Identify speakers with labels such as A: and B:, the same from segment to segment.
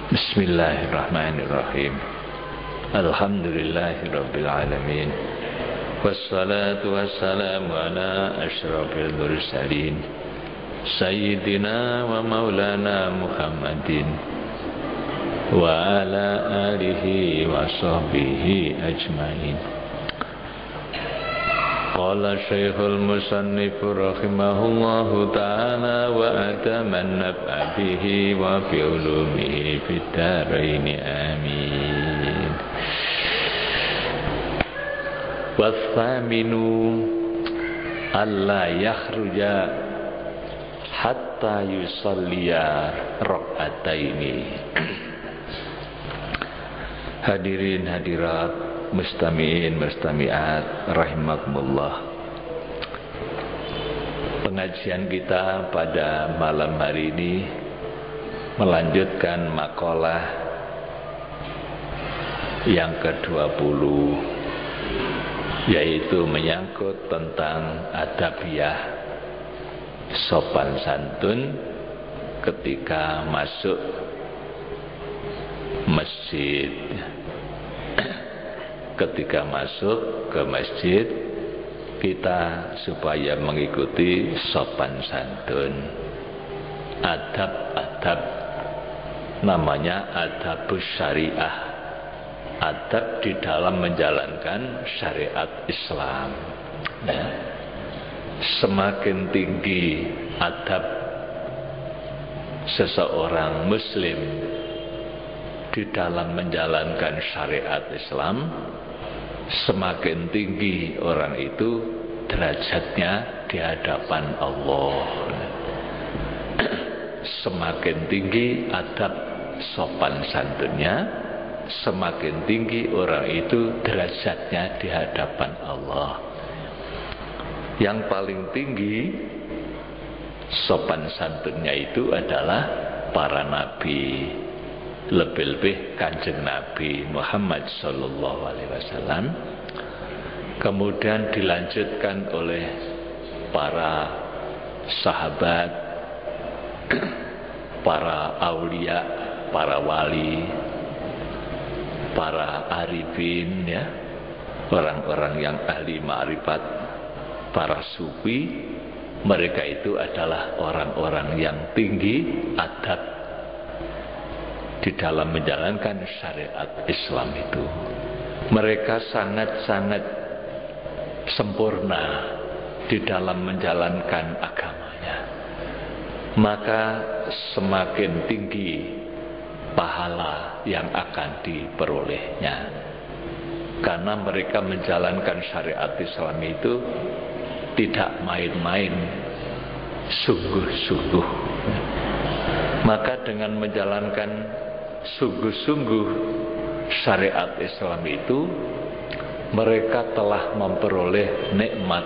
A: Bismillahirrahmanirrahim. Alhamdulillahirabbil alamin. Wassalatu wassalamu ala asyrafil mursalin Sayyidina wa maulana Muhammadin wa ala alihi wa sahbihi ajmain. Qala Syekhul Musannif rahimahullahu ta'ala wa ataman naf'a bihi wa bi ulumihi fid dharain amin. Wassaminu alla yakhruja hatta yusalliya rak'ataini. Hadirin hadirat, mustami'in mustami'at rahimakumullah. Pengajian kita pada malam hari ini melanjutkan makalah yang ke-20, yaitu menyangkut tentang adabiyah, sopan santun ketika masuk masjid. Ketika masuk ke masjid, kita supaya mengikuti sopan santun, adab-adab, namanya adabus syariah, adab di dalam menjalankan syariat Islam. Semakin tinggi adab seseorang muslim di dalam menjalankan syariat Islam, semakin tinggi orang itu derajatnya di hadapan Allah. Semakin tinggi adab sopan santunnya, semakin tinggi orang itu derajatnya di hadapan Allah. Yang paling tinggi sopan santunnya itu adalah para nabi, lebih-lebih Kanjeng Nabi Muhammad sallallahu alaihi wasallam, kemudian dilanjutkan oleh para sahabat, para aulia, para wali, para arifin, ya, orang-orang yang ahli ma'rifat, para sufi. Mereka itu adalah orang-orang yang tinggi adab di dalam menjalankan syariat Islam itu. Mereka sangat-sangat sempurna di dalam menjalankan agamanya. Maka semakin tinggi pahala yang akan diperolehnya, karena mereka menjalankan syariat Islam itu tidak main-main, sungguh-sungguh. Maka dengan menjalankan sungguh-sungguh syariat Islam itu, mereka telah memperoleh nikmat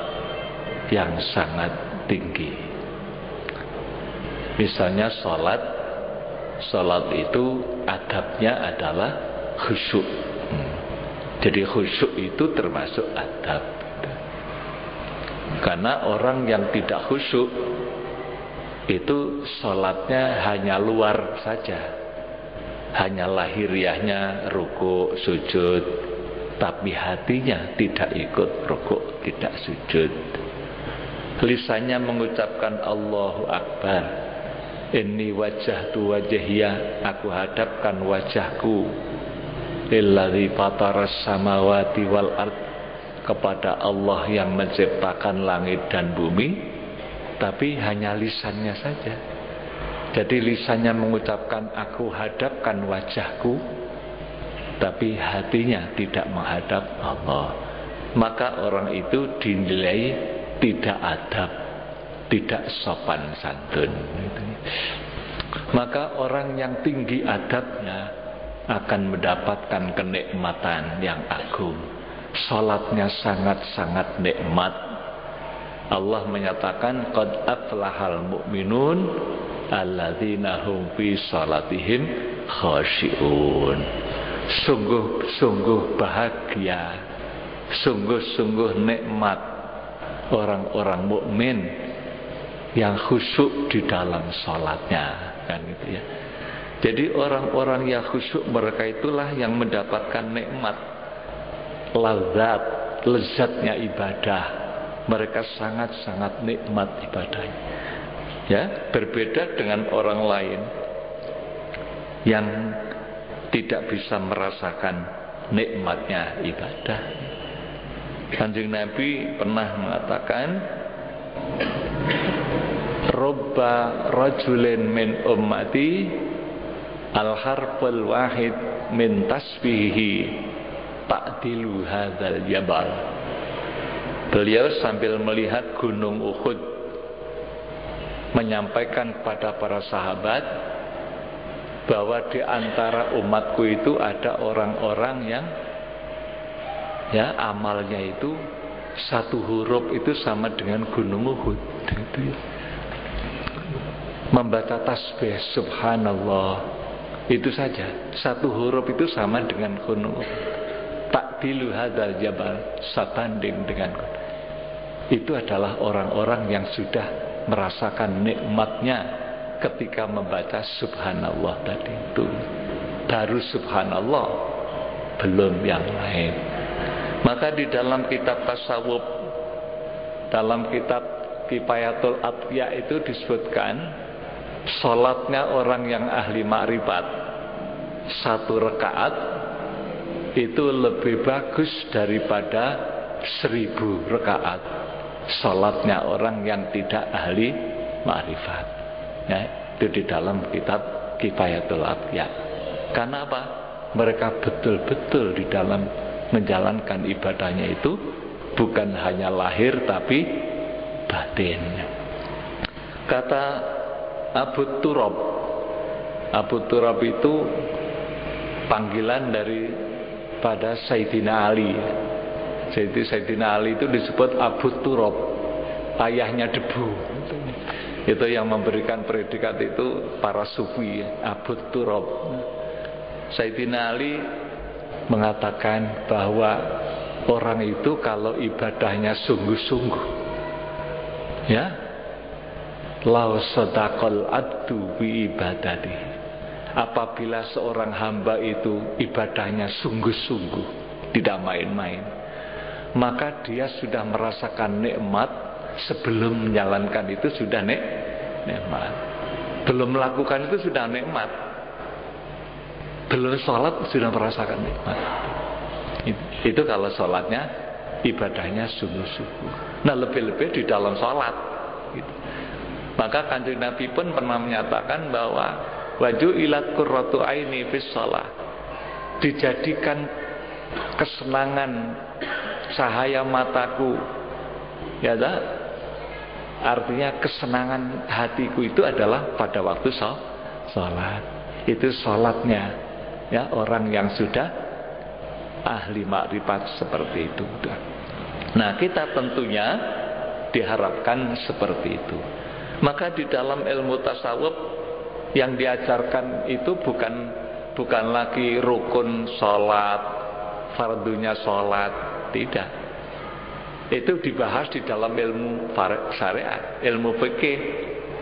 A: yang sangat tinggi. Misalnya sholat itu adabnya adalah khusyuk. Jadi khusyuk itu termasuk adab. Karena orang yang tidak khusyuk itu sholatnya hanya luar saja, hanya lahiriahnya ruku sujud, tapi hatinya tidak ikut ruku, tidak sujud. Lisannya mengucapkan Allahu Akbar, inni wajjahtu wajhiya, aku hadapkan wajahku lilladzi fataras samawati wal ard, kepada Allah yang menciptakan langit dan bumi, tapi hanya lisannya saja. Jadi lisannya mengucapkan aku hadapkan wajahku, tapi hatinya tidak menghadap Allah. Maka orang itu dinilai tidak adab, tidak sopan santun. Maka orang yang tinggi adabnya akan mendapatkan kenikmatan yang agung. Salatnya sangat-sangat nikmat. Allah menyatakan qad aflahal mu'minun alladzina hum fi salatihim khashi'un. Sungguh-sungguh bahagia, sungguh-sungguh nikmat orang-orang mukmin yang khusyuk di dalam salatnya, kan gitu ya. Jadi orang-orang yang khusyuk mereka itulah yang mendapatkan nikmat, lazat, lezatnya ibadah. Mereka sangat-sangat nikmat ibadahnya. Ya, berbeda dengan orang lain yang tidak bisa merasakan nikmatnya ibadah. Kanjeng Nabi pernah mengatakan, "Robba rajulin min ummati al-harful wahid min tasbihi ta'dilu hadzal jabal." Beliau sambil melihat gunung Uhud menyampaikan kepada para sahabat bahwa di antara umatku itu ada orang-orang yang ya amalnya itu satu huruf itu sama dengan gunung Uhud. Itu ya. Membaca tasbih subhanallah itu saja, satu huruf itu sama dengan gunung Uhud. Takdilu hadzal jabal, sebanding dengan gunung. Itu adalah orang-orang yang sudah merasakan nikmatnya ketika membaca subhanallah tadi itu. Baru subhanallah, belum yang lain. Maka di dalam kitab tasawuf, dalam kitab Kifayatul Atqiya itu disebutkan salatnya orang yang ahli makrifat satu rakaat itu lebih bagus daripada 1000 rakaat salatnya orang yang tidak ahli makrifat. Ya, itu di dalam kitab Kifayatul Atqiya. Karena apa? Mereka betul-betul di dalam menjalankan ibadahnya itu bukan hanya lahir tapi batin. Kata Abu Turab, Abu Turab itu panggilan daripada Sayyidina Ali. Jadi Sayyidina Ali itu disebut Abu Turab, ayahnya debu. Itu yang memberikan predikat itu para sufi, Abu Turab. Sayyidina Ali mengatakan bahwa orang itu kalau ibadahnya sungguh-sungguh, ya, lau sadaqal abdu bi ibadati, apabila seorang hamba itu ibadahnya sungguh-sungguh, tidak main-main, maka dia sudah merasakan nikmat sebelum menjalankan itu sudah nikmat. Belum melakukan itu sudah nikmat. Belum sholat sudah merasakan nikmat. Itu kalau sholatnya ibadahnya sungguh-sungguh. Nah lebih-lebih di dalam sholat gitu. Maka Kanjeng Nabi pun pernah menyatakan bahwa waju'ilat qurratu aini fis shalah, dijadikan kesenangan cahaya mataku, ya tak? Artinya kesenangan hatiku itu adalah pada waktu sholat. Itu sholatnya ya orang yang sudah ahli makrifat seperti itu. Nah kita tentunya diharapkan seperti itu. Maka di dalam ilmu tasawuf yang diajarkan itu bukan lagi rukun sholat, fardunya sholat, tidak. Itu dibahas di dalam ilmu syariat, ilmu fikih.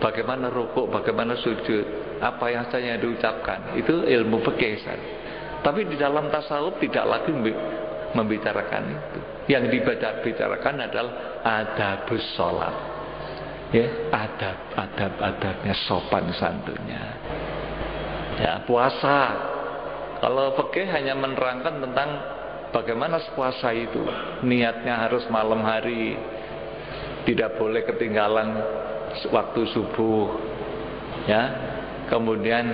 A: Bagaimana rukuk, bagaimana sujud, apa yang saya diucapkan, itu ilmu fikih. Tapi di dalam tasawuf tidak lagi membicarakan itu. Yang dibicarakan adalah adabus sholat, ya, adabnya, sopan santunnya. Ya, puasa. Kalau fikih hanya menerangkan tentang bagaimana puasa itu, niatnya harus malam hari, tidak boleh ketinggalan waktu subuh, ya. Kemudian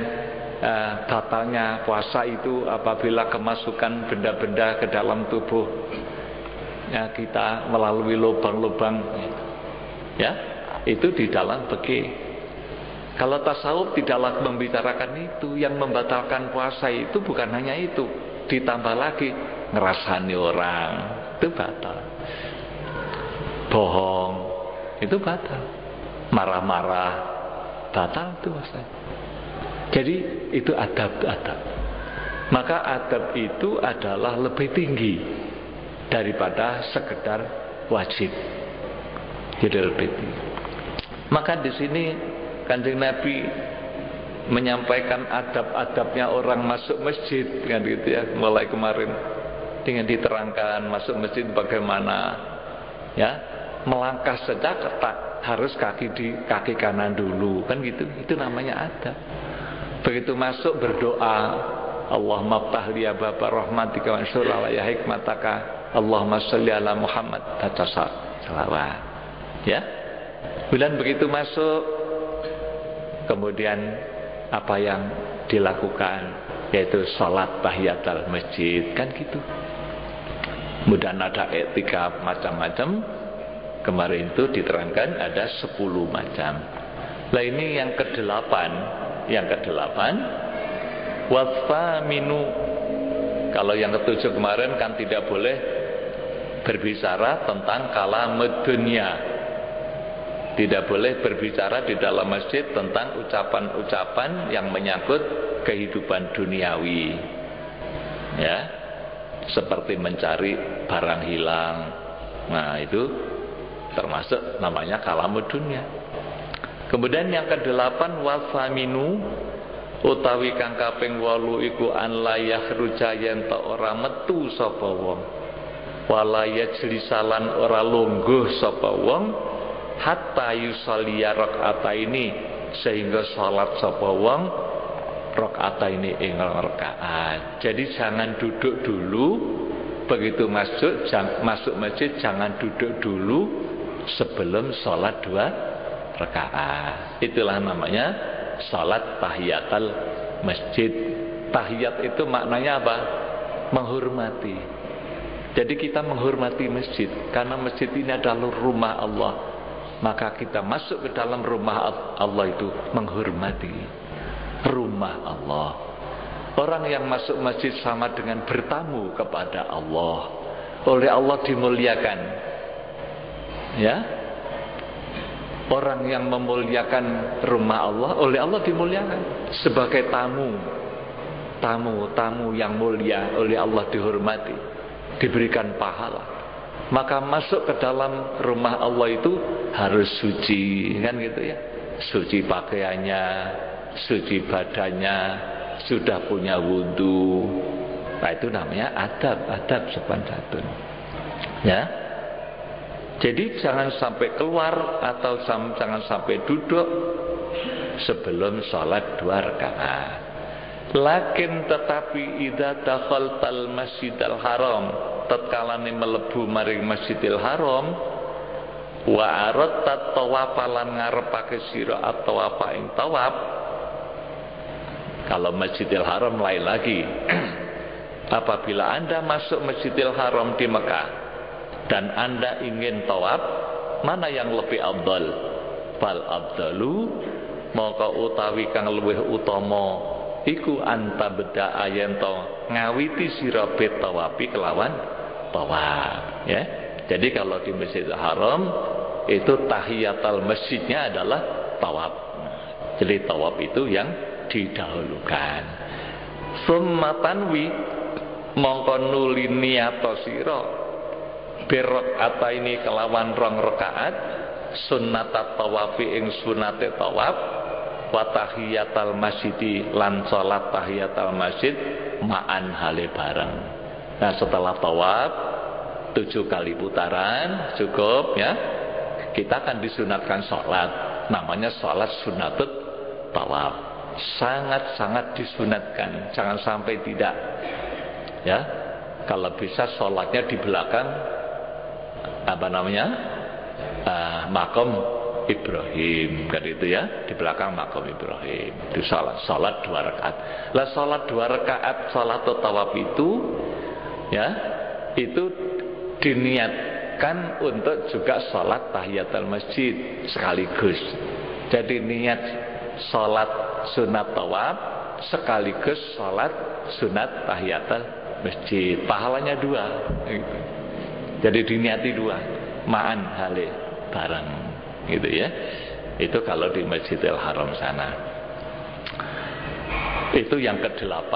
A: batalnya puasa itu apabila kemasukan benda-benda ke dalam tubuh ya kita melalui lubang-lubang, ya. Itu di dalam fikih. Kalau tasawuf tidaklah membicarakan itu. Yang membatalkan puasa itu bukan hanya itu, ditambah lagi ngerasani orang itu batal, bohong itu batal, marah-marah batal itu maksudnya. Jadi itu adab. Maka adab itu adalah lebih tinggi daripada sekedar wajib. Jadi lebih tinggi. Maka di sini Kanjeng Nabi menyampaikan adab-adabnya orang masuk masjid kan gitu ya, mulai kemarin dengan diterangkan masuk masjid bagaimana ya, melangkah saja harus kaki kanan dulu kan gitu, itu namanya adab. Begitu masuk berdoa, Allahumma ftah li abwaaba rahmatika wa anshur alayya hikmataka, Allahumma sholli ala Muhammad, baca salawat ya. Bulan begitu masuk, kemudian apa yang dilakukan yaitu sholat tahiyatul masjid kan gitu. Kemudian ada etika macam-macam, kemarin itu diterangkan ada 10 macam. Nah ini yang ke-8, wasfaminu. Kalau yang ke-7 kemarin kan tidak boleh berbicara tentang kalamud dunya, tidak boleh berbicara di dalam masjid tentang ucapan-ucapan yang menyangkut kehidupan duniawi ya, seperti mencari barang hilang. Nah itu termasuk namanya kalamud dunya. Kemudian yang ke-8 wasaminu, utawi kang kaping 8 iku an la yakhruja yen ta ora metu sapa wong, wala yajlisalan ora lungguh sapa wong, hatta yusalliya rakaataini, sehingga salat sapa wong rakaataini ing rakaat. Jadi jangan duduk dulu begitu masuk masjid, jangan duduk dulu sebelum salat 2 rakaat. Itulah namanya salat tahiyatul masjid. Tahiyat itu maknanya apa? Menghormati. Jadi kita menghormati masjid karena masjid ini adalah rumah Allah. Maka kita masuk ke dalam rumah Allah itu menghormati rumah Allah. Orang yang masuk masjid sama dengan bertamu kepada Allah. Oleh Allah dimuliakan. Ya. Orang yang memuliakan rumah Allah, oleh Allah dimuliakan sebagai tamu. Tamu yang mulia, oleh Allah dihormati, diberikan pahala. Maka masuk ke dalam rumah Allah itu harus suci, kan gitu ya. Suci pakaiannya, suci badannya, sudah punya wudu. Nah itu namanya adab sopan santun. Ya. Jadi jangan sampai keluar atau jangan sampai duduk sebelum sholat 2 rakaat. Lakin tetapi idza dakhaltal masjidal haram, tatkalane melebu maring Masjidil Haram, wa aratta tawaf lan ngarepake sira at-tawaf ing tawaf. Kalau Masjidil Haram lain lagi. Apabila Anda masuk Masjidil Haram di Mekah dan Anda ingin tawaf, mana yang lebih afdal? Fal abdalu, maka utawi kang luwih utama iku anta beda ayen to ngawiti sira bet tawafi kelawan tawaf ya. Jadi kalau di Masjidil Haram itu tahiyatul masjidnya adalah tawaf. Jadi tawaf itu yang didahulukan. Summa tanwi, mongko nuli niat sira berakaat ini kelawan 2 rakaat sunnat tawafi ing sunate tawaf, wa tahiyatul masjid lan salat tahiyatul masjid ma'an hale bareng. Nah setelah tawaf 7 kali putaran cukup ya, kita akan disunatkan sholat, namanya sholat sunatut tawaf. Sangat-sangat disunatkan, jangan sampai tidak ya. Kalau bisa sholatnya di belakang apa namanya makom Ibrahim kan itu ya, di belakang makom Ibrahim itu salat 2 rakaat. Lah salat 2 rakaat salat tawaf itu ya, itu diniatkan untuk juga salat tahiyatul masjid sekaligus. Jadi niat salat sunat tawaf sekaligus salat sunat tahiyatul masjid, pahalanya 2 gitu. Jadi diniati 2 ma'an hale bareng gitu ya. Itu kalau di Masjidil Haram sana. Itu yang ke-8.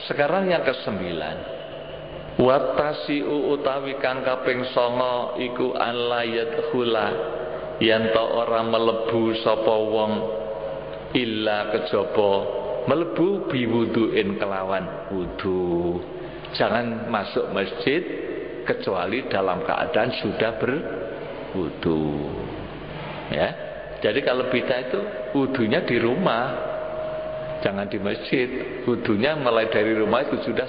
A: Sekarang yang ke-9. Watasi'u utawi kang kaping 9 iku an la yadkhula, yen ta ora mlebu sapa wong illa kejaba mlebu biwuduin kelawan wudu. Jangan masuk masjid kecuali dalam keadaan sudah berwudu. Ya. Jadi kalau bid'ah itu wudunya di rumah, jangan di masjid. Wudunya mulai dari rumah itu sudah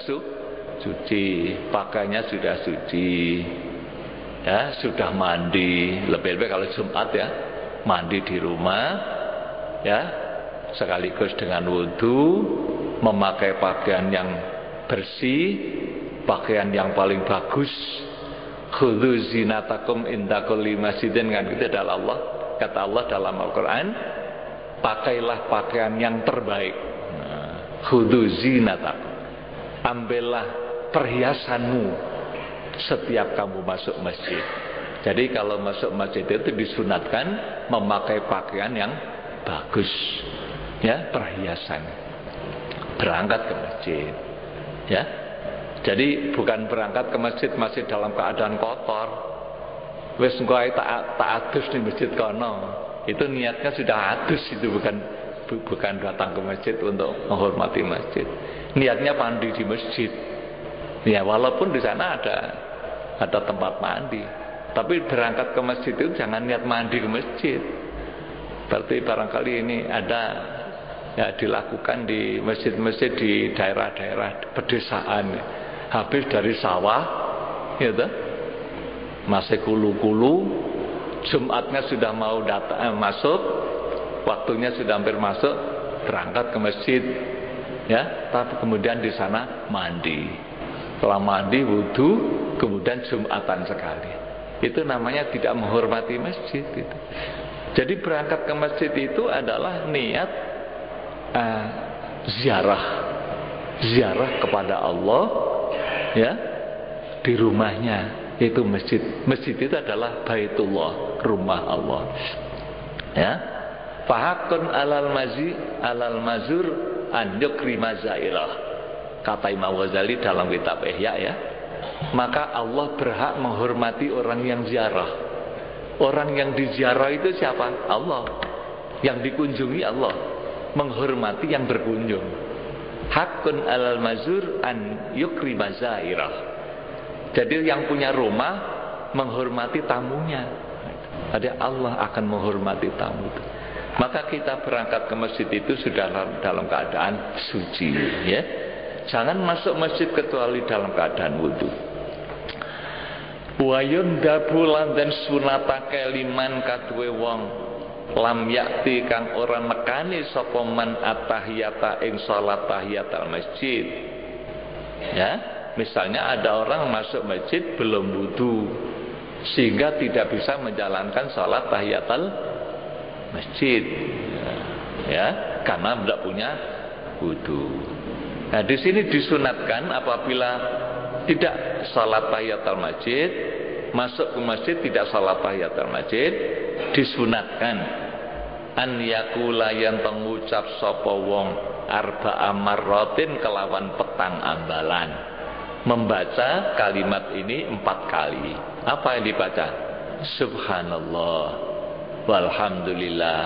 A: suci, pakaiannya sudah suci, ya sudah mandi. Lebih-lebih kalau Jumat ya, mandi di rumah, ya sekaligus dengan wudu, memakai pakaian yang bersih, pakaian yang paling bagus. Khudzu zinatakum inda kulli masjidin, kan itu adalah Allah. Kata Allah dalam Al-Quran, pakailah pakaian yang terbaik. Khudzu zinatakum, ambillah perhiasanmu setiap kamu masuk masjid. Jadi kalau masuk masjid itu disunatkan memakai pakaian yang bagus, ya, perhiasan. Berangkat ke masjid, ya. Jadi bukan berangkat ke masjid masih dalam keadaan kotor. Wis engko ae tak adus di masjid kono. Itu niatnya sudah adus, itu bukan datang ke masjid untuk menghormati masjid. Niatnya mandi di masjid. Ya walaupun di sana ada tempat mandi, tapi berangkat ke masjid itu jangan niat mandi ke masjid. Berarti barangkali ini ada ya dilakukan di masjid-masjid di daerah-daerah pedesaan. Habis dari sawah, gitu, masih kulu-kulu, Jumatnya sudah mau masuk, waktunya sudah hampir masuk, berangkat ke masjid, ya, tapi kemudian di sana mandi. Setelah mandi, wudu, kemudian Jumatan sekali. Itu namanya tidak menghormati masjid. Itu. Jadi berangkat ke masjid itu adalah niat ziarah kepada Allah, ya, di rumahnya. Itu masjid. Masjid itu adalah Baitullah, rumah Allah. Ya. Fahakun alal mazur an yukri mazairah. Kata Imam Ghazali dalam kitab Ihya, ya. Maka Allah berhak menghormati orang yang ziarah. Orang yang diziarah itu siapa? Allah. Yang dikunjungi Allah. Menghormati yang berkunjung. Hakun alal mazur an yukri mazairah. Jadi yang punya rumah menghormati tamunya. Jadi Allah akan menghormati tamu itu. Maka kita berangkat ke masjid itu sudah dalam keadaan suci, ya. Jangan masuk masjid kecuali dalam keadaan wudu. Wa yundabu lan den sunatake liman kaduwe wong lam yakti kang ora nekani sapa man at-tahiyata ing salat tahiyatul masjid. Ya, misalnya ada orang masuk masjid belum wudu sehingga tidak bisa menjalankan salat tahiyatul masjid. Ya, karena tidak punya wudu. Nah, di sini disunatkan apabila tidak salat tahiyatul masjid, masuk ke masjid tidak salat tahiyatul masjid, disunatkan an yakula yang pengucap sapa wong arba'a marratin kelawan petang ambalan. Membaca kalimat ini 4 kali. Apa yang dibaca? Subhanallah walhamdulillah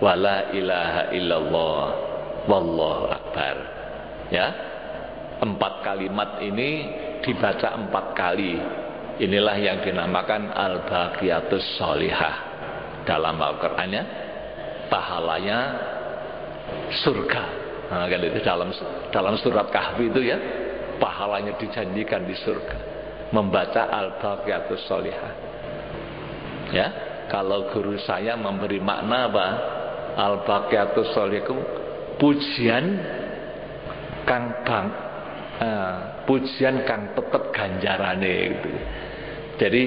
A: wala ilaha illallah wallahu akbar. Ya, 4 kalimat ini dibaca 4 kali. Inilah yang dinamakan al-baqiyatus sholihah dalam Al-Qur'annya. Pahalanya surga. Nah, kan itu dalam surat Kahfi itu, ya, pahalanya dijanjikan di surga. Membaca al-baqiyatus sholihah. Ya, kalau guru saya memberi makna apa? Al-baqiyatus sholihah pujian pujian kang tetep ganjarane gitu. Jadi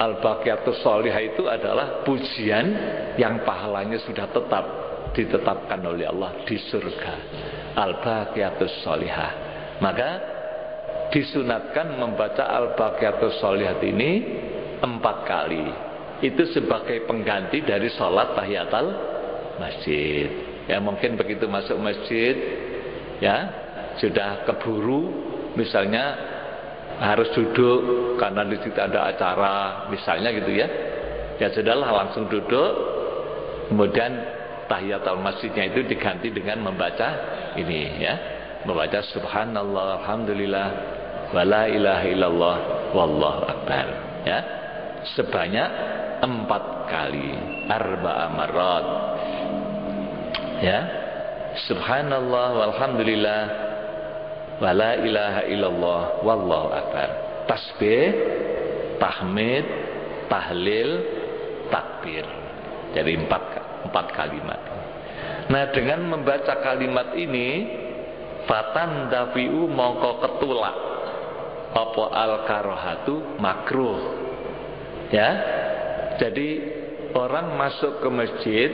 A: al-baqiyatus sholihah itu adalah pujian yang pahalanya sudah tetap ditetapkan oleh Allah di surga. Al-baqiyatus sholihah. Maka disunatkan membaca al-baqiyatus sholihah ini 4 kali. Itu sebagai pengganti dari sholat tahiyatul masjid. Ya, mungkin begitu masuk masjid, ya, sudah keburu, misalnya harus duduk karena di situ ada acara, misalnya gitu, ya. Ya sudahlah, langsung duduk, kemudian tahiyatul masjidnya itu diganti dengan membaca ini ya, membaca subhanallah alhamdulillah wala ilaha illallah wallahu akbar ya, sebanyak 4 kali, arba'a marrat ya, subhanallah walhamdulillah wala ilaha illallah wallahu akbar, tasbih, tahmid, tahlil, takbir. Jadi 4 kalimat. Nah, dengan membaca kalimat ini fatan dafiu mongko ketulak apa al karohatu makruh ya. Jadi orang masuk ke masjid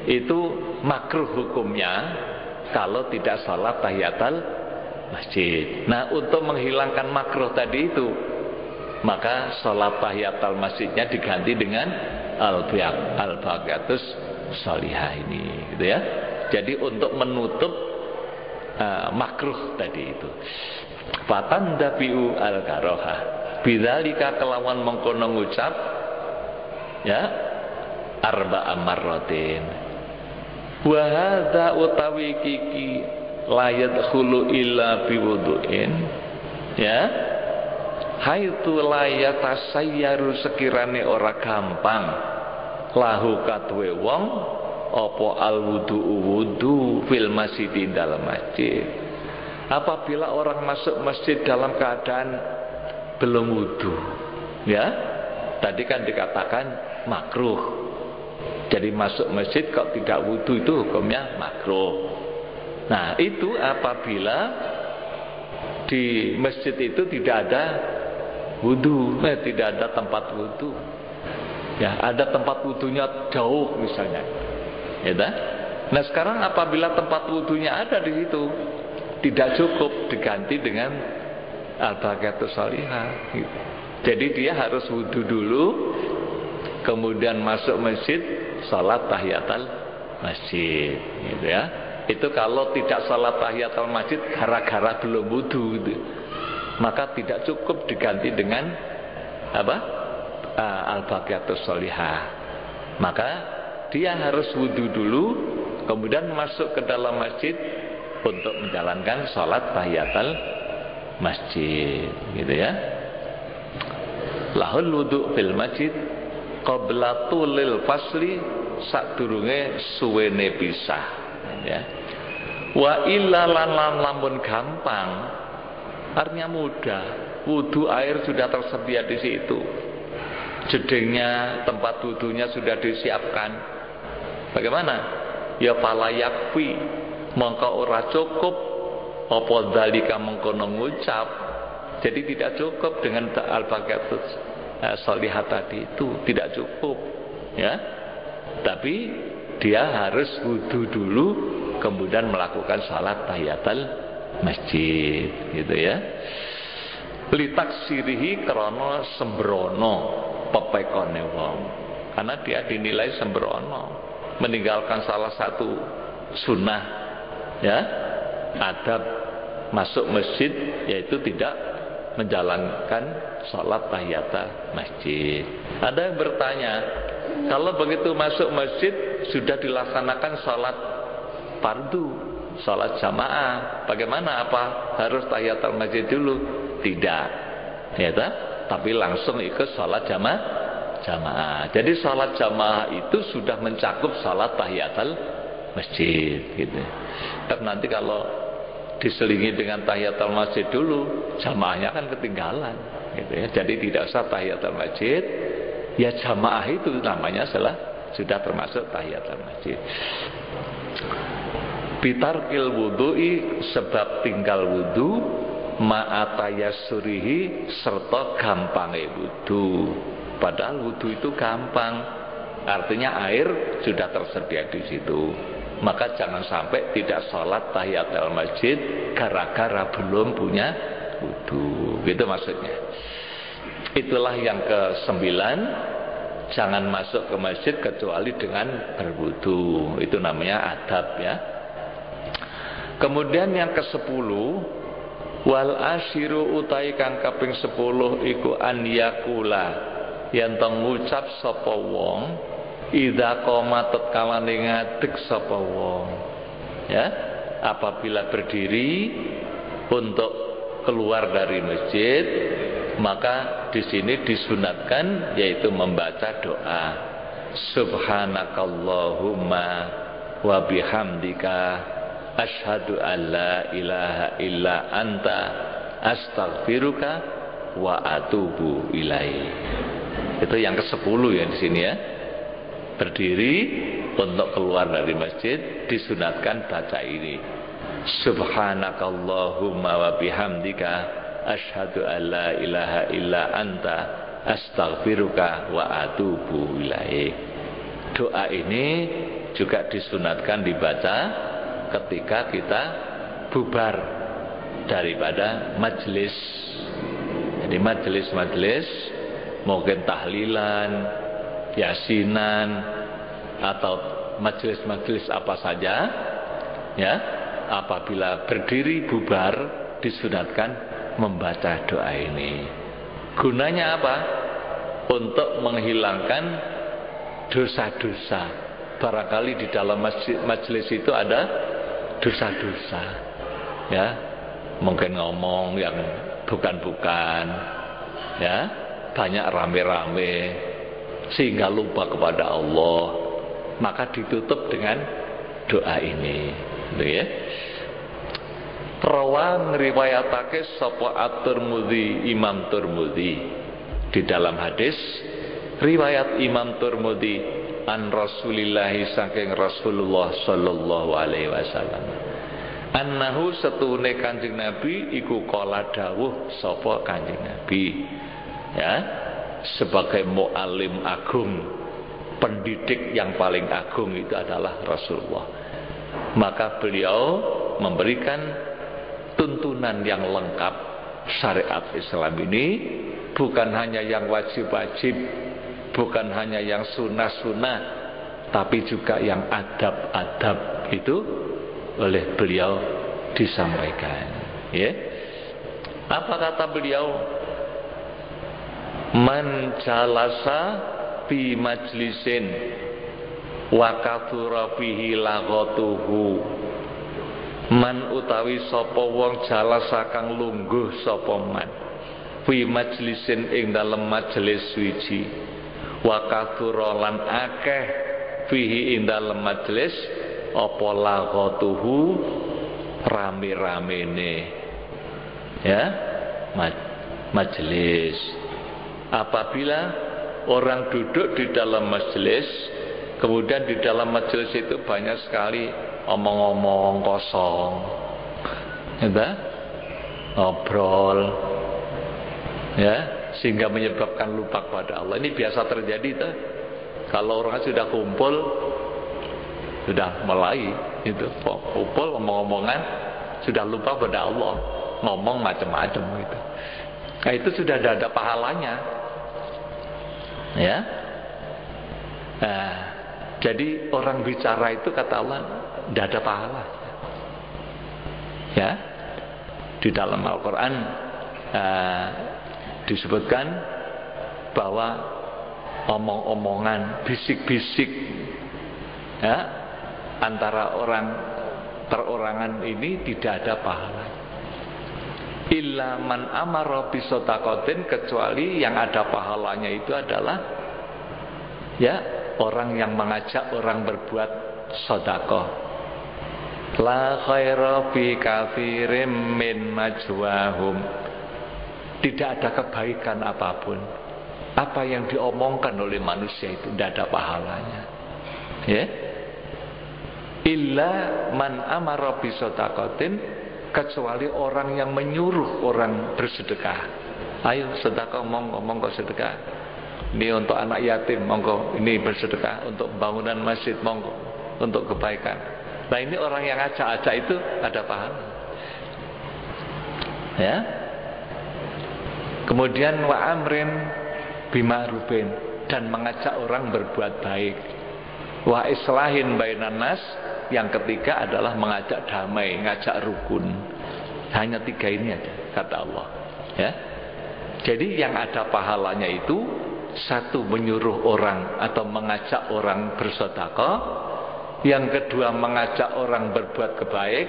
A: itu makruh hukumnya kalau tidak sholat tahiyatul masjid. Nah, untuk menghilangkan makruh tadi itu, maka sholat tahiyatul masjidnya diganti dengan al-baqiyatus sholihah ini gitu ya. Jadi untuk menutup makruh tadi itu, fatan dafiu al-karohah bidzalika kelawan mengkono ngucap ya arba'a marratin wa hadza utawi kiki layat khulu illa biwudu'in ya, haitu layatasayyaru sekirane ora gampang lahu katwe wong apa al wudu fil masjid dalam masjid. Apabila orang masuk masjid dalam keadaan belum wudu ya, tadi kan dikatakan makruh. Jadi masuk masjid kok tidak wudu itu hukumnya makruh. Nah, itu apabila di masjid itu tidak ada wudu, tidak ada tempat wudu. Ya, ada tempat wudunya jauh misalnya. Ya, nah sekarang apabila tempat wudunya ada di situ, tidak cukup diganti dengan al-baqiyatus sholihah. Gitu. Jadi dia harus wudu dulu, kemudian masuk masjid, salat tahiyatul masjid. Gitu ya. Itu kalau tidak salat tahiyatul masjid gara-gara belum wudu, gitu. Maka tidak cukup diganti dengan apa? Al-baqiyatus sholihah. Maka dia harus wudu dulu, kemudian masuk ke dalam masjid untuk menjalankan sholat tahiyatul masjid, gitu ya. Lahul wudu fil masjid qabla tulil fasli sadurunge suwene pisah, ya. Wa illa lan lamun gampang, artinya mudah. Wudu air sudah tersedia di situ. Jedingnya, tempat wudunya sudah disiapkan. Bagaimana? Ya pala yakfi, mongko ora cukup apa dzalika mengkono ngucap. Jadi tidak cukup dengan al-baqiyatus sholihah tadi itu, tidak cukup, ya. Tapi dia harus wudu dulu, kemudian melakukan salat tahiyatul masjid, gitu ya. Litaksirihi krana sembrono pepekone wong, karena dia dinilai sembrono meninggalkan salah satu sunnah, ya, adab masuk masjid, yaitu tidak menjalankan salat tahiyatul masjid. Ada yang bertanya, kalau begitu masuk masjid sudah dilaksanakan salat fardu, salat jamaah, bagaimana? Apa harus tahiyatul masjid dulu? Tidak, ya, tapi langsung ikut salat jamaah. Jadi salat jamaah itu sudah mencakup salat tahiyatul masjid, gitu. Tapi nanti kalau diselingi dengan tahiyatul masjid dulu, jamaahnya kan ketinggalan, gitu ya. Jadi tidak usah tahiyatul masjid, ya jamaah itu namanya sudah termasuk tahiyatul masjid. Bitarkil wudu'i, sebab tinggal wudu, ma'atayasurihi, serta gampangnya wudu. Padahal wudu itu gampang, artinya air sudah tersedia di situ. Maka jangan sampai tidak sholat tahiyatul masjid gara-gara belum punya wudu, gitu maksudnya. Itulah yang ke-9, jangan masuk ke masjid kecuali dengan berwudu. Itu namanya adab, ya. Kemudian yang ke-10, wal asyiru utai kang kaping 10 iku an yakula, yen tong ngucap sapa wong idza qoma tatkala ngadeg sapa wong, ya, apabila berdiri untuk keluar dari masjid, maka di sini disunatkan yaitu membaca doa subhanakallahumma wa bihamdika asyhadu an la ilaha illa anta astaghfiruka wa atubu ilaik. Itu yang ke-10 ya di sini ya. Berdiri untuk keluar dari masjid disunatkan baca ini. Subhanakallahumma wa bihamdika asyhadu an la ilaha illa anta astaghfiruka wa atubu ilaik. Doa ini juga disunatkan dibaca ketika kita bubar daripada majelis. Jadi majelis-majelis mungkin tahlilan, yasinan, atau majelis-majelis apa saja, ya, apabila berdiri bubar disunatkan membaca doa ini. Gunanya apa? Untuk menghilangkan dosa-dosa. Barangkali di dalam majelis itu ada dosa-dosa, ya, mungkin ngomong yang bukan-bukan, ya, banyak rame-rame sehingga lupa kepada Allah, maka ditutup dengan doa ini, gitu ya. Rawa ngriwayatake sapa At-Tirmidzi, Imam Tirmidzi, di dalam hadis riwayat Imam Tirmidzi an Rasulillah saking Rasulullah sallallahu alaihi wasallam, annahu setune Kanjeng Nabi iku kala dawuh sapa Kanjeng Nabi, ya, sebagai muallim agung, pendidik yang paling agung itu adalah Rasulullah. Maka beliau memberikan tuntunan yang lengkap syariat Islam ini, bukan hanya yang wajib-wajib, bukan hanya yang sunnah-sunnah, tapi juga yang adab-adab itu oleh beliau disampaikan, ya. Apa kata beliau? Man jalasa fi majlisin wa kathura fihi laghatuhu, man utawi sapa wong jalasa kang lungguh sapa man fi majlisin ing dalem majelis suci, wa kathura lan akeh fihi ing dalem majelis apa laghatuhu rame-ramene, ya, majelis. Apabila orang duduk di dalam majelis, kemudian di dalam majelis itu banyak sekali omong-omong kosong, ya, ngobrol, ya, sehingga menyebabkan lupa kepada Allah. Ini biasa terjadi tuh. Kalau orang sudah kumpul, sudah mulai itu kumpul omong-omongan, sudah lupa pada Allah, ngomong macam-macam gitu. Nah, itu sudah ada pahalanya, ya. Nah, jadi orang bicara itu kata Allah tidak ada pahala, ya. Di dalam Al-Quran disebutkan bahwa omong-omongan, bisik-bisik, ya, antara orang perorangan ini tidak ada pahala. Illa man amara bisodaqatin, kecuali yang ada pahalanya itu adalah, ya, orang yang mengajak orang berbuat sedekah. La khaira fi katsirin min najwahum, tidak ada kebaikan apapun, apa yang diomongkan oleh manusia itu tidak ada pahalanya, ya. Illa man amara bisodaqatin, kecuali orang yang menyuruh orang bersedekah. Ayo sedekah, monggo sedekah. Ini untuk anak yatim, monggo. Ini bersedekah untuk bangunan masjid, monggo. Untuk kebaikan. Nah, ini orang yang ajak-ajak itu ada pahala, ya. Kemudian wa amrin bima'rufin, dan mengajak orang berbuat baik. Wa islahin bainan nas, yang ketiga adalah mengajak damai, ngajak rukun. Hanya 3 ini aja kata Allah, ya. Jadi yang ada pahalanya itu satu menyuruh orang atau mengajak orang bersedekah, yang kedua mengajak orang berbuat kebaik,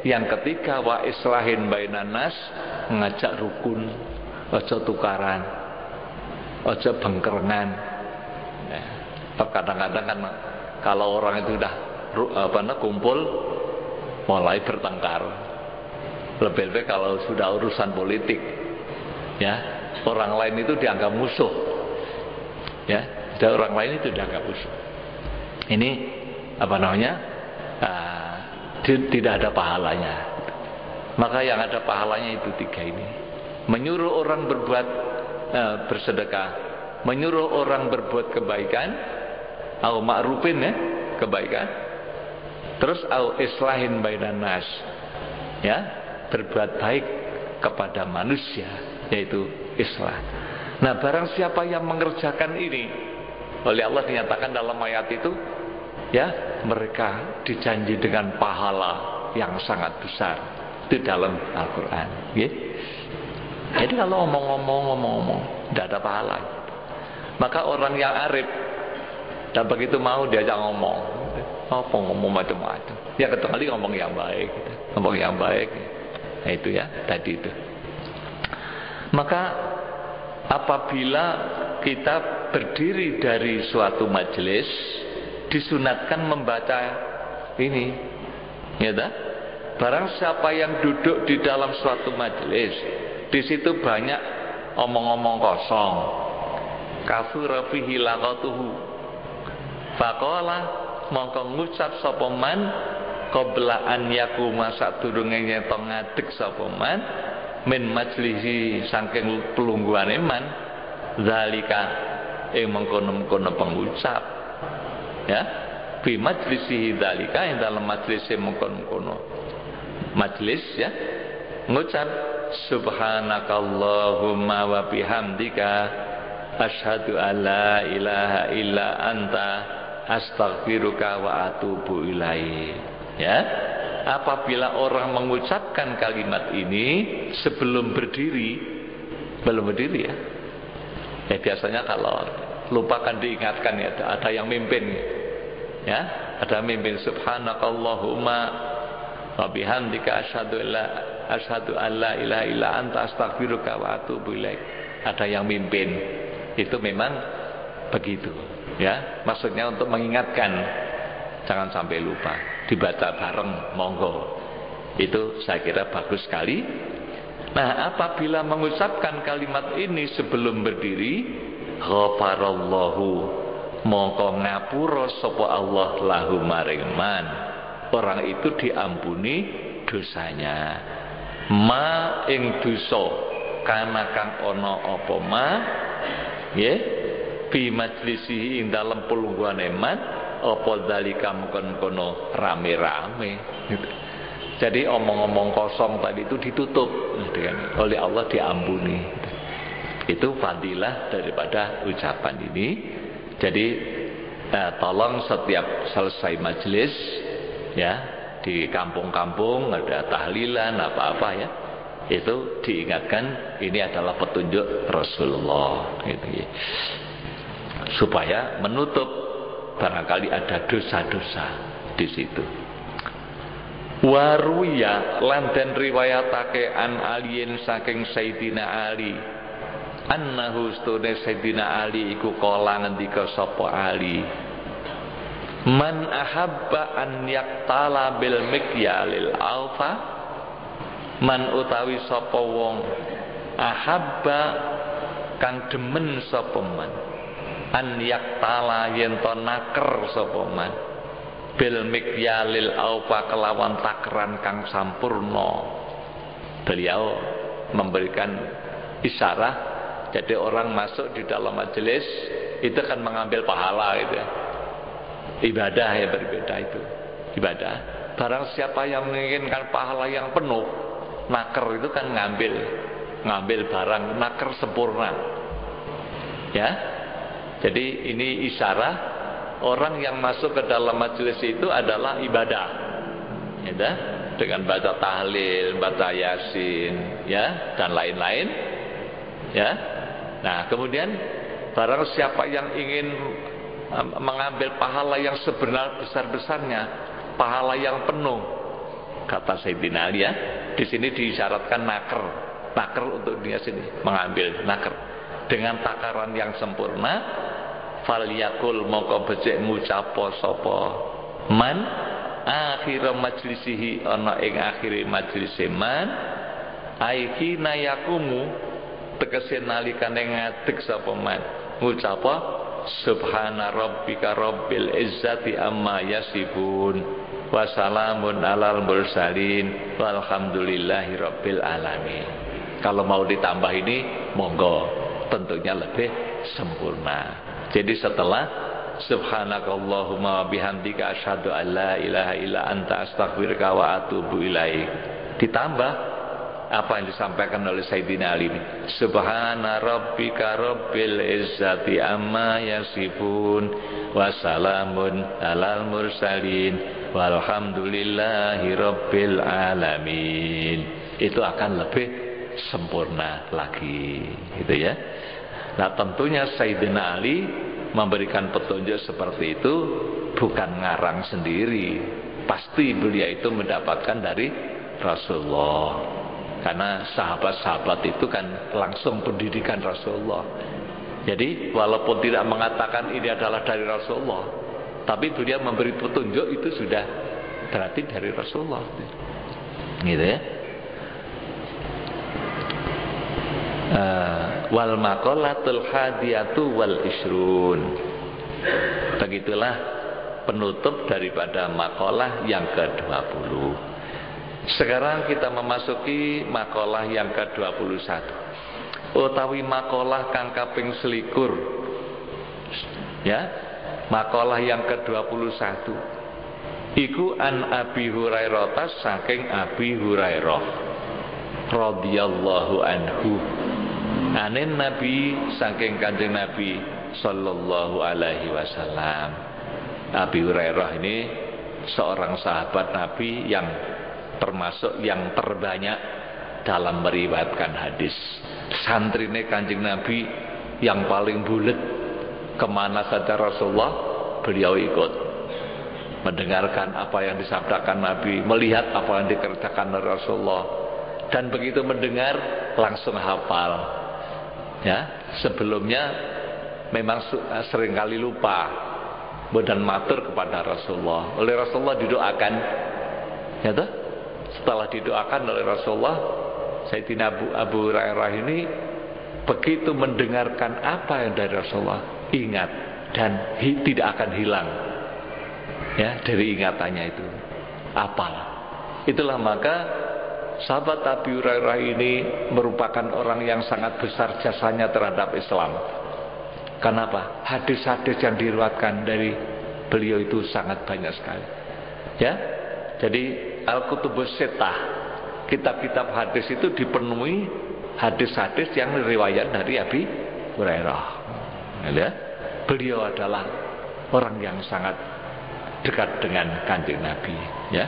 A: yang ketiga wa islahin bainan nas, mengajak rukun, ojo tukaran, ojo bengkerengan. Nah, kadang-kadang kan kalau orang itu udah kumpul mulai bertengkar. Lebih-lebih kalau sudah urusan politik, ya, orang lain itu dianggap musuh, ya, dan orang lain itu dianggap musuh. Ini tidak ada pahalanya. Maka yang ada pahalanya itu tiga ini: menyuruh orang berbuat bersedekah, menyuruh orang berbuat kebaikan, au ma'rufin, ya, kebaikan, terus au islahin bainan nas, ya, berbuat baik kepada manusia, yaitu islah. Nah, barang siapa yang mengerjakan ini, oleh Allah dinyatakan dalam ayat itu, ya, mereka dijanji dengan pahala yang sangat besar di dalam Al-Quran, ya. Jadi kalau ngomong-ngomong tidak ada pahala. Maka orang yang arif dan begitu mau diajak ngomong, ngomong macam-macam, ya kecuali ngomong yang baik, ngomong yang baik. Nah, itu ya tadi itu. Maka apabila kita berdiri dari suatu majelis, disunatkan membaca ini, ya dah. Barang siapa yang duduk di dalam suatu majelis, di situ banyak omong-omong kosong, kafura fihi laqatuhu, faqala mongko ngucap sapa man qabla an yakuma sadurunge nyeto ngadeg sapa man min majlisi saking pelungguhane man zalika mengkono-mengkono pengucap, ya, bi majlisi zalika ing dalam majlis mengkono-mengkono majlis, ya, ngucap subhanakallahumma wa bihamdika asyhadu alla ilaha illa anta astaghfiruka wa atubu ilaik. Ya, apabila orang mengucapkan kalimat ini sebelum berdiri, belum berdiri, ya. Ya biasanya kalau lupakan diingatkan, ya, ada yang mimpin, ya, ada mimpin subhanakallahumma wa bihamdika asyhadu alla ilaha illa anta astaghfiruka wa atubu ilaik. Ada yang mimpin, itu memang begitu, ya. Maksudnya untuk mengingatkan, jangan sampai lupa, dibaca bareng, monggo. Itu saya kira bagus sekali. Nah, apabila mengucapkan kalimat ini sebelum berdiri, ghafarallahu, mongko ngapura sapa Allah lahu maring man, orang itu diampuni dosanya. Ma ing dosa kana kang ana apa ma, nggih, bi majlisi ing dalem pelungguhane man, apa dalika mengkono rame-rame. Jadi omong-omong kosong tadi itu ditutup oleh Allah, diampuni. Itu fadilah daripada ucapan ini. Jadi tolong setiap selesai majelis, ya, di kampung-kampung ada tahlilan apa-apa, ya, itu diingatkan ini adalah petunjuk Rasulullah, gitu, ya, supaya menutup barangkali ada dosa-dosa di situ. Waruya lan den riwayatake an aliyin saking Sayyidina Ali, annahu stune Sayyidina Ali iku kala ngendika sapa Ali, man ahabba an yaktala bil mikyalil alfa, man utawi sapa wong ahabba kang demen sapa man an yaktala yen to naker sapa man bil mikyalil alfa kelawan takaran kang sampurna. Beliau memberikan isyarat, jadi orang masuk di dalam majelis itu kan mengambil pahala, gitu, ya. Ibadah yang berbeda itu ibadah. Barang siapa yang menginginkan pahala yang penuh, naker itu kan ngambil barang naker sempurna, ya. Jadi ini isyarat orang yang masuk ke dalam majelis itu adalah ibadah, ya, dengan baca tahlil, baca yasin, ya, dan lain-lain, ya. Nah, kemudian Barang siapa yang ingin mengambil pahala yang besar-besarnya, pahala yang penuh, kata Sayyidina Ali ya, di sini disyaratkan naker untuk dia sini mengambil naker dengan takaran yang sempurna. Falyakul moko becik ngucapo sapa man akhir majlisihi ana ing akhire majlise man aiki nayakumu tegese nalikane ngadeg sapa man ngucapa subhana rabbika rabbil izzati amma yasifun wa salamun alal mursalin walhamdulillahi rabbil alamin. Kalau mau ditambah ini monggo, tentunya lebih sempurna. Jadi setelah subhanakallahumma wa bihamdika asyhadu an la ilaha illa anta astaghfiruka wa atubu ilaik, ditambah apa yang disampaikan oleh Sayyidina Ali, subhana rabbika rabbil izzati amma yasifun wa salamun alal mursalin walhamdulillahi rabbil alamin. Itu akan lebih sempurna lagi, gitu ya. Nah, tentunya Sayyidina Ali memberikan petunjuk seperti itu bukan ngarang sendiri, pasti beliau itu mendapatkan dari Rasulullah. Karena sahabat-sahabat itu kan langsung pendidikan Rasulullah. Jadi walaupun tidak mengatakan ini adalah dari Rasulullah, tapi beliau memberi petunjuk itu sudah berarti dari Rasulullah, gitu ya. Wal maqalatul hadiyatu wal isrun. Begitulah penutup daripada makalah yang ke-20. Sekarang kita memasuki makalah yang ke-21. Utawi makalah kang kaping selikur. Ya, makalah yang ke-21. Iku an Abi Hurairah saking Abi Hurairah radhiyallahu anhu. Anin Nabi saking Kanjeng Nabi sallallahu alaihi wasallam. Abi Hurairah ini seorang sahabat Nabi yang termasuk yang terbanyak dalam meriwayatkan hadis. Santrine Kanjeng Nabi yang paling bulet, kemana saja Rasulullah beliau ikut, mendengarkan apa yang disabdakan Nabi, melihat apa yang dikerjakan oleh Rasulullah, dan begitu mendengar langsung hafal. Ya, sebelumnya memang seringkali lupa dan matur kepada Rasulullah. Oleh Rasulullah didoakan, ya toh? Setelah didoakan oleh Rasulullah, Sayyidina Abu Hurairah ini begitu mendengarkan apa yang dari Rasulullah, ingat dan tidak akan hilang, ya, dari ingatannya itu. Apalah. Itulah maka sahabat Abu Hurairah ini merupakan orang yang sangat besar jasanya terhadap Islam. Kenapa? Hadis-hadis yang diriwayatkan dari beliau itu sangat banyak sekali. Ya, jadi Al-Kutubus Sittah, kitab-kitab hadis itu dipenuhi hadis-hadis yang riwayat dari Abi Hurairah. Ya, beliau adalah orang yang sangat dekat dengan Kanjeng Nabi. Ya,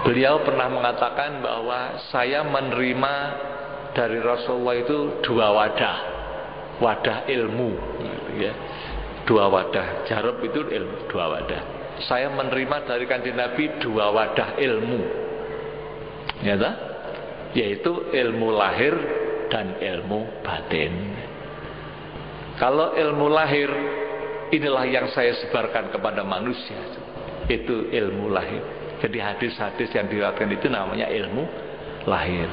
A: beliau pernah mengatakan bahwa saya menerima dari Rasulullah itu dua wadah ilmu, ya, dua wadah. Jarab itu ilmu, dua wadah. Saya menerima dari Kanjeng Nabi dua wadah ilmu, ya, yaitu ilmu lahir dan ilmu batin. Kalau ilmu lahir inilah yang saya sebarkan kepada manusia, itu ilmu lahir. Jadi hadis-hadis yang diriwayatkan itu namanya ilmu lahir.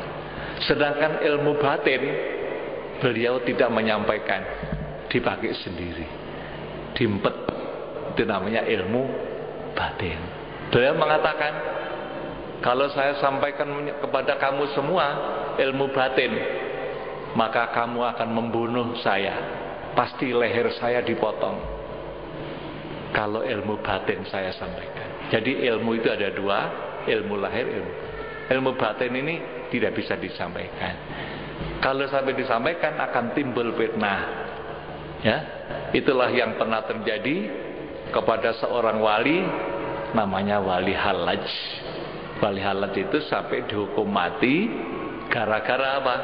A: Sedangkan ilmu batin beliau tidak menyampaikan, dipakai sendiri, diempet, itu namanya ilmu batin. Beliau mengatakan, kalau saya sampaikan kepada kamu semua ilmu batin, maka kamu akan membunuh saya, pasti leher saya dipotong. Kalau ilmu batin saya sampaikan. Jadi ilmu itu ada dua, ilmu lahir, ilmu batin ini tidak bisa disampaikan. Kalau sampai disampaikan akan timbul fitnah. Ya, itulah yang pernah terjadi kepada seorang wali, namanya wali halaj. Wali halaj itu sampai dihukum mati gara-gara apa?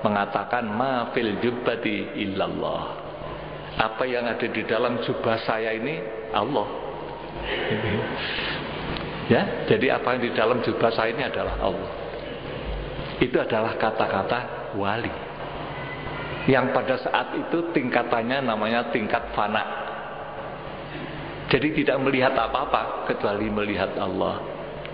A: Mengatakan ma fil jubbati illallah. Apa yang ada di dalam jubah saya ini Allah. Ya, jadi apa yang di dalam jubah saya ini adalah Allah. Itu adalah kata-kata wali, yang pada saat itu tingkatannya namanya tingkat fana. Jadi tidak melihat apa-apa kecuali melihat Allah.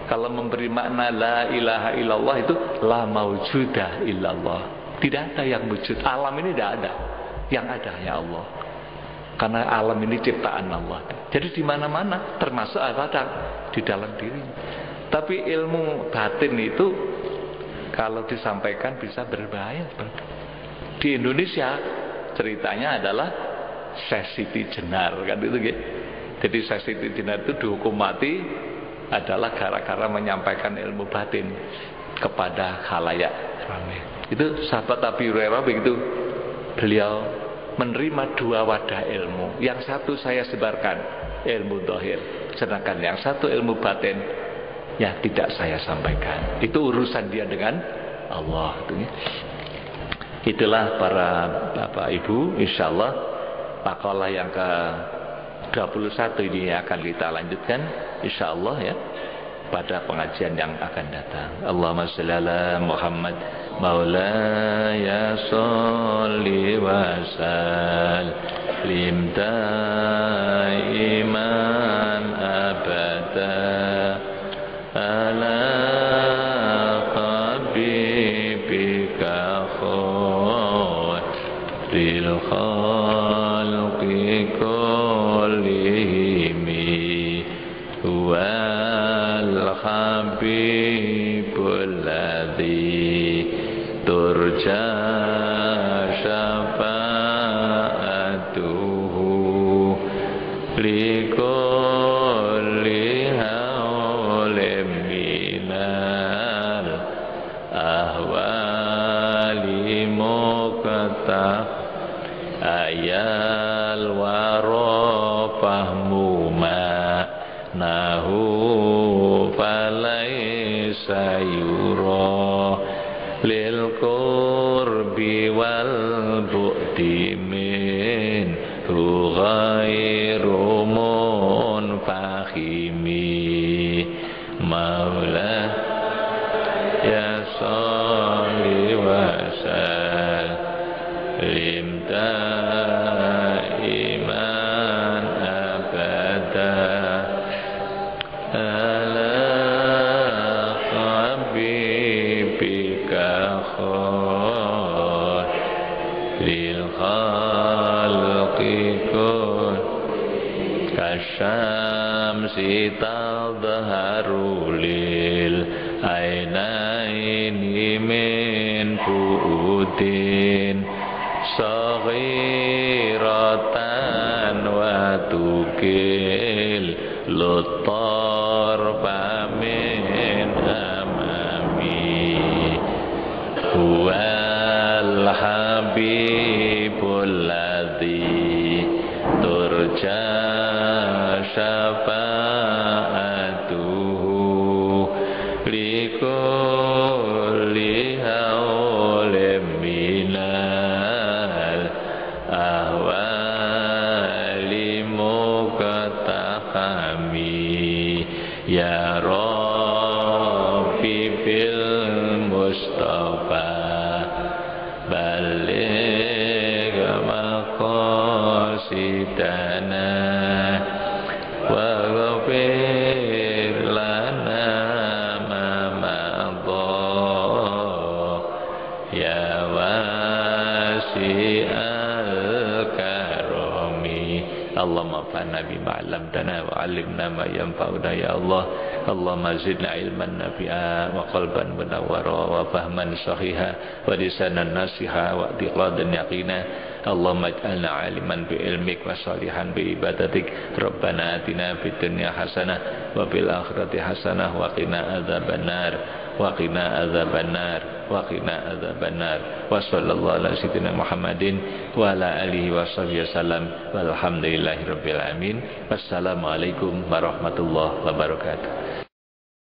A: Kalau memberi makna la ilaha illallah itu la maujudah illallah. Tidak ada yang wujud. Alam ini tidak ada. Yang ada hanya Allah. Karena alam ini ciptaan Allah. Jadi di mana-mana, termasuk ada di dalam diri. Tapi ilmu batin itu kalau disampaikan bisa berbahaya. Di Indonesia ceritanya adalah Syekh Siti Jenar, kan itu gitu. Jadi Syekh Siti Jenar itu dihukum mati adalah gara-gara menyampaikan ilmu batin kepada khalayak ramai. Itu sahabat Abi Hurairah begitu, beliau menerima 2 wadah ilmu. Yang satu saya sebarkan, ilmu zahir, sedangkan yang satu ilmu batin ya tidak saya sampaikan. Itu urusan dia dengan Allah. Itulah para Bapak Ibu, insyaallah makalah yang ke-21 ini akan kita lanjutkan insyaallah ya pada pengajian yang akan datang. Allahumma shalli ala Muhammad maulaya sholli wa sallim daiman abada ala habibika khairil khalqi kullihim wal habibul ladzi turja syafa'atuhu likulli hawlim minal ahwali muqta ayal warafahmu ma nahu falaysa yura lil qurbi wal bu'di min ghairu munfahimi maula ya sholli wa sallim daiman abada ala habibika khairil khalqi kasyamsi tadhaharu lil ainaini min bu'udin saghiratan wa tukil lutar pamin amami huwal habibul ladzi turja syafa'atuhu likulli hawlim minal ahwali muqtahami ya Rabbi bil Mustafa baligh maqasidana wa ghafir lana ma madha ya wasi'al karami Allahumma fa'na bima 'allamtana wa 'allimna ma yanfa'una ya Allah. Allahumma zidna ilman nafi'a wa qalban munawwara wa fahman sahiha wa lisanan nasiha wa i'tiqadan yaqina. Allahumma ij'alna 'aliman bi ilmik wa salihan bi ibadatik. Rabbana atina fid dunya hasanah wa fil akhirati hasanah wa qina adzabannar wa qina adzabannar wa qina adzabannar. Wa sallallahu ala sayyidina Muhammadin wa ala alihi wa sahbihi wasallam walhamdulillahi rabbil alamin. Wassalamualaikum warahmatullahi wabarakatuh.